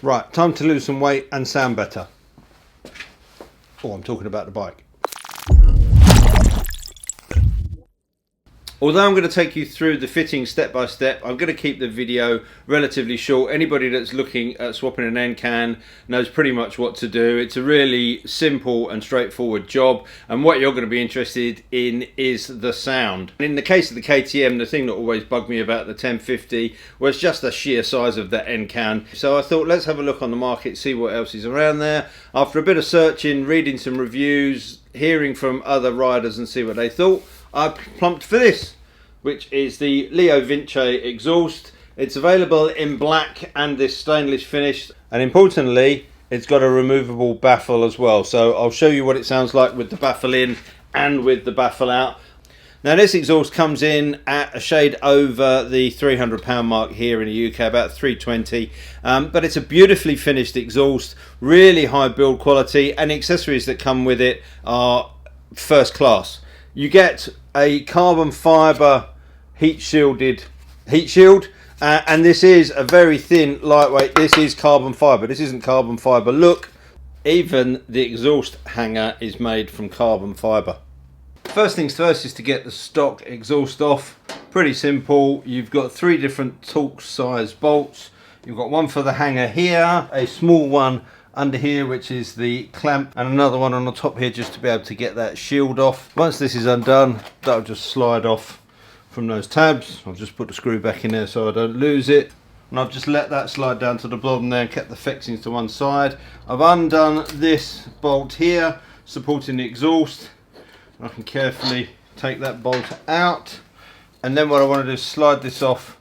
Right, time to lose some weight and sound better. Oh, I'm talking about the bike. Although I'm going to take you through the fitting step by step, I'm going to keep the video relatively short. Anybody that's looking at swapping an end can knows pretty much what to do. It's a really simple and straightforward job, and what you're going to be interested in is the sound. In the case of the KTM, the thing that always bugged me about the 1050 was just the sheer size of that end can. So I thought, let's have a look on the market, see what else is around there. After a bit of searching, reading some reviews, hearing from other riders and see what they thought, I plumped for this, which is the LeoVince exhaust. It's available in black and this stainless finish, and importantly it's got a removable baffle as well. So I'll show you what it sounds like with the baffle in and with the baffle out. Now this exhaust comes in at a shade over the £300 mark here in the UK, about 320, but it's a beautifully finished exhaust, really high build quality, and the accessories that come with it are first class. You get a carbon fibre heat shield, and this is a very thin, lightweight. This is carbon fibre. This isn't carbon fibre. Look, even the exhaust hanger is made from carbon fibre. First things first is to get the stock exhaust off. Pretty simple. You've got 3 different Torx size bolts. You've got one for the hanger here, a small one under here, which is the clamp, and another one on the top here just to be able to get that shield off. Once this is undone, that'll just slide off from those tabs. I'll just put the screw back in there so I don't lose it, and I've just let that slide down to the bottom there and kept the fixings to one side. I've undone this bolt here supporting the exhaust. I can carefully take that bolt out, and then what I want to do is slide this off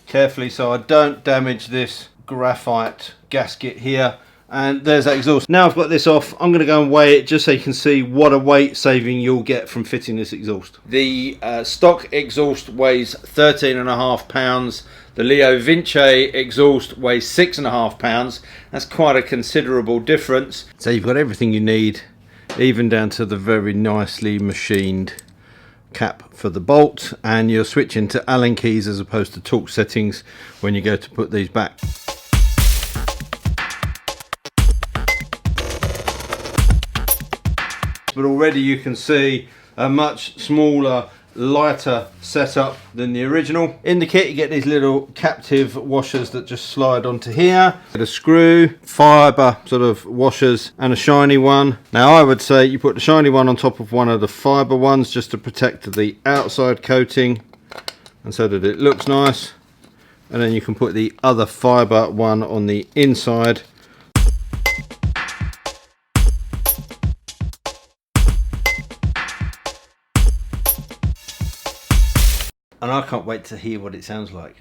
carefully so I don't damage this graphite gasket here. And there's that exhaust. Now I've got this off, I'm going to go and weigh it just so you can see what a weight saving you'll get from fitting this exhaust. The stock exhaust weighs 13.5 pounds. The LeoVince exhaust weighs 6.5 pounds. That's quite a considerable difference. So you've got everything you need, even down to the very nicely machined cap for the bolt, and you're switching to Allen keys as opposed to Torx settings when you go to put these back. But already you can see a much smaller, lighter setup than the original. In the kit you get these little captive washers that just slide onto here. A screw, fibre sort of washers, and a shiny one. Now I would say you put the shiny one on top of one of the fibre ones just to protect the outside coating and so that it looks nice. And then you can put the other fibre one on the inside. And I can't wait to hear what it sounds like.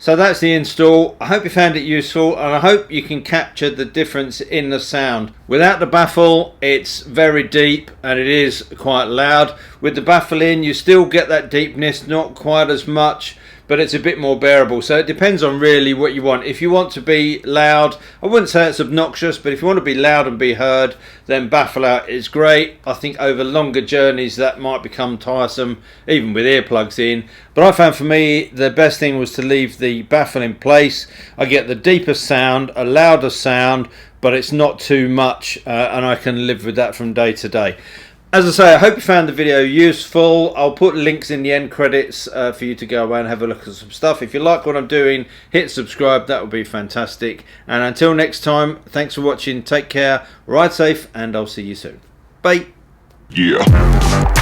So that's the install. I hope you found it useful, and I hope you can capture the difference in the sound. Without the baffle, it's very deep and it is quite loud. With the baffle in, you still get that deepness, not quite as much, but it's a bit more bearable. So it depends on really what you want. If you want to be loud, I wouldn't say it's obnoxious, but if you want to be loud and be heard, then baffle out is great. I think over longer journeys that might become tiresome, even with earplugs in. But I found for me the best thing was to leave the baffle in place. I get the deeper sound, a louder sound, but it's not too much, and I can live with that from day to day. As I say, I hope you found the video useful. I'll put links in the end credits for you to go away and have a look at some stuff. If you like what I'm doing, hit subscribe. That would be fantastic. And until next time, thanks for watching. Take care, ride safe, and I'll see you soon. Bye. Yeah.